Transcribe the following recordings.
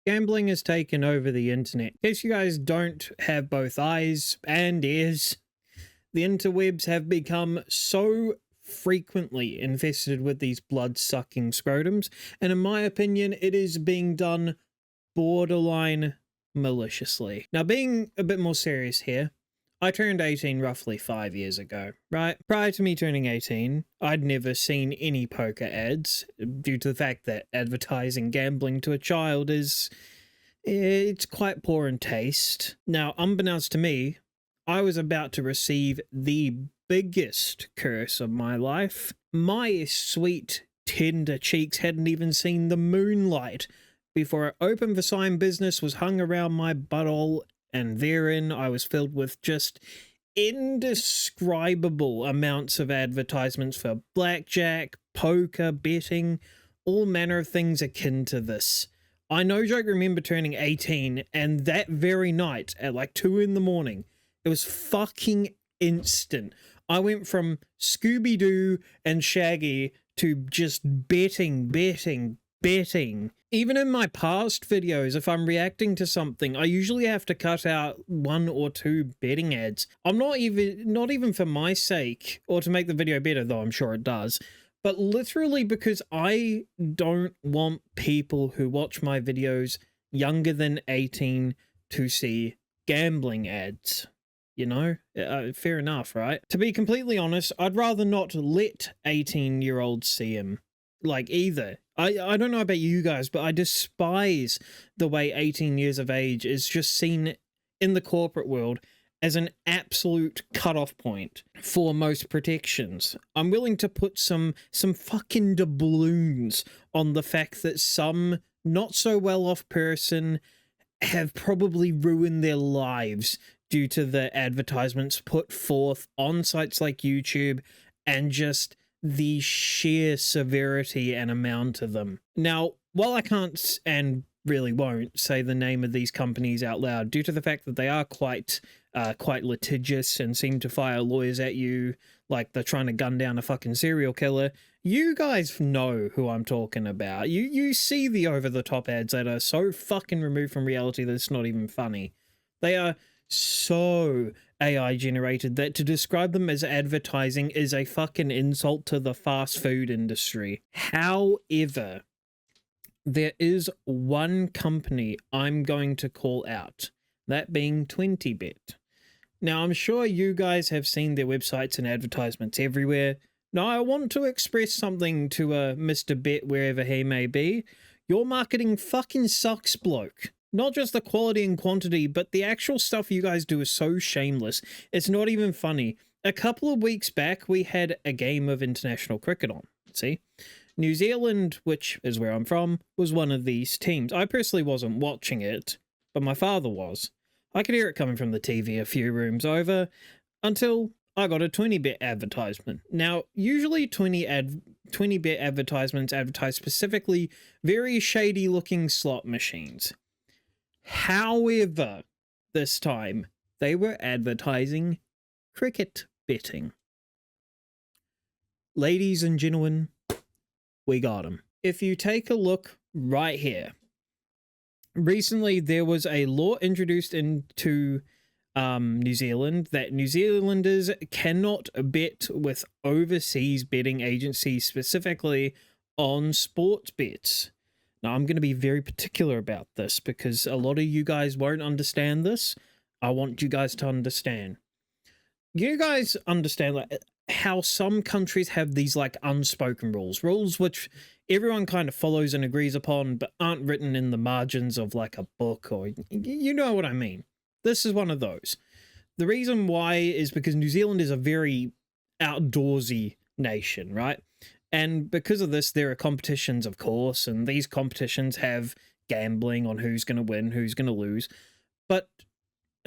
Gambling has taken over the internet. In case you guys don't have both eyes and ears, the interwebs have become so frequently infested with these blood-sucking scrotums, and in my opinion, it is being done borderline maliciously. Now, being a bit more serious here, I turned 18 roughly 5 years ago, right? Prior to me turning 18, I'd never seen any poker ads due to the fact that advertising gambling to a child it's quite poor in taste. Now, unbeknownst to me, I was about to receive the biggest curse of my life. My sweet, tender cheeks hadn't even seen the moonlight before an open for sign business was hung around my butthole, and therein I was filled with just indescribable amounts of advertisements for blackjack, poker, betting, all manner of things akin to this. I no joke remember turning 18, and that very night at like 2 in the morning, it was fucking instant. I went from Scooby-Doo and Shaggy to just betting. Even in my past videos, if I'm reacting to something, I usually have to cut out 1 or 2 betting ads. I'm not even for my sake or to make the video better, though I'm sure it does, but literally because I don't want people who watch my videos younger than 18 to see gambling ads. You know, fair enough, right? To be completely honest, I'd rather not let 18-year-olds see him. Like, either. I don't know about you guys, but I despise the way 18 years of age is just seen in the corporate world as an absolute cutoff point for most protections. I'm willing to put some fucking doubloons on the fact that some not so well-off person have probably ruined their lives due to the advertisements put forth on sites like YouTube and just the sheer severity and amount of them. Now, while I can't and really won't say the name of these companies out loud due to the fact that they are quite litigious and seem to fire lawyers at you like they're trying to gun down a fucking serial killer, you guys know who I'm talking about. You see the over-the-top ads that are so fucking removed from reality that it's not even funny. They are so AI generated that to describe them as advertising is a fucking insult to the fast food industry. However, there is one company I'm going to call out, that being 20bet. Now, I'm sure you guys have seen their websites and advertisements everywhere. Now, I want to express something to Mr. Bet wherever he may be. Your marketing fucking sucks, bloke. Not just the quality and quantity, but the actual stuff you guys do is so shameless. It's not even funny. A couple of weeks back, we had a game of international cricket on. See? New Zealand, which is where I'm from, was one of these teams. I personally wasn't watching it, but my father was. I could hear it coming from the TV a few rooms over, until I got a 20bet advertisement. Now, usually 20bet advertisements advertise specifically very shady-looking slot machines. However, this time, they were advertising cricket betting. Ladies and gentlemen, we got them. If you take a look right here, recently there was a law introduced into New Zealand that New Zealanders cannot bet with overseas betting agencies, specifically on sports bets. Now, I'm going to be very particular about this because a lot of you guys won't understand this. I want you guys to understand. You guys understand like how some countries have these like unspoken rules which everyone kind of follows and agrees upon, but aren't written in the margins of like a book, or you know what I mean. This is one of those. The reason why is because New Zealand is a very outdoorsy nation, right? And because of this, there are competitions, of course, and these competitions have gambling on who's going to win, who's going to lose. But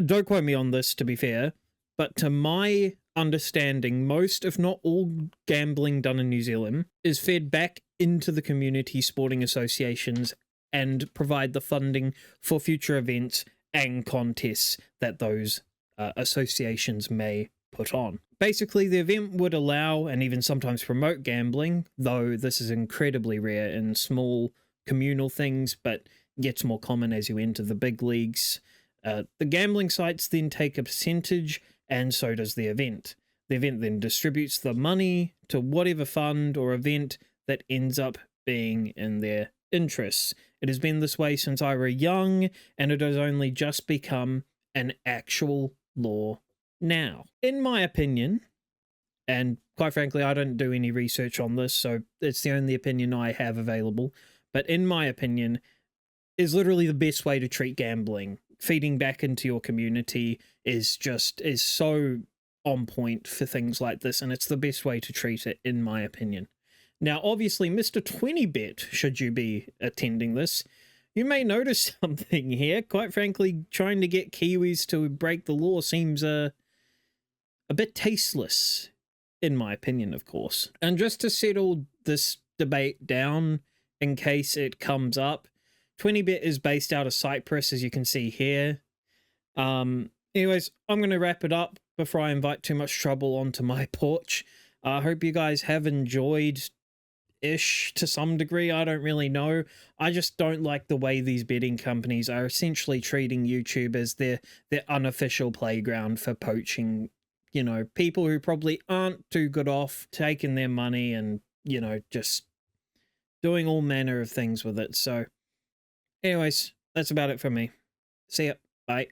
don't quote me on this, to be fair, but to my understanding, most, if not all, gambling done in New Zealand is fed back into the community sporting associations and provide the funding for future events and contests that those associations may put on. Basically, the event would allow and even sometimes promote gambling, though this is incredibly rare in small communal things, but gets more common as you enter the big leagues. The gambling sites then take a percentage, and so does the event. The event then distributes the money to whatever fund or event that ends up being in their interests. It has been this way since I was young, and it has only just become an actual law now. In my opinion, and quite frankly, I don't do any research on this, so it's the only opinion I have available, but in my opinion, is literally the best way to treat gambling. Feeding back into your community is so on point for things like this, and it's the best way to treat it, in my opinion. Now, obviously, Mr. 20bet, should you be attending this, you may notice something here. Quite frankly, trying to get Kiwis to break the law seems a bit tasteless, in my opinion, of course. And just to settle this debate down, in case it comes up, 20bet is based out of Cyprus, as you can see here. Anyways, I'm going to wrap it up before I invite too much trouble onto my porch. I hope you guys have enjoyed-ish to some degree. I don't really know. I just don't like the way these betting companies are essentially treating YouTube as their unofficial playground for poaching, you know, people who probably aren't too good off, taking their money and, you know, just doing all manner of things with it. So anyways, that's about it for me. See ya. Bye.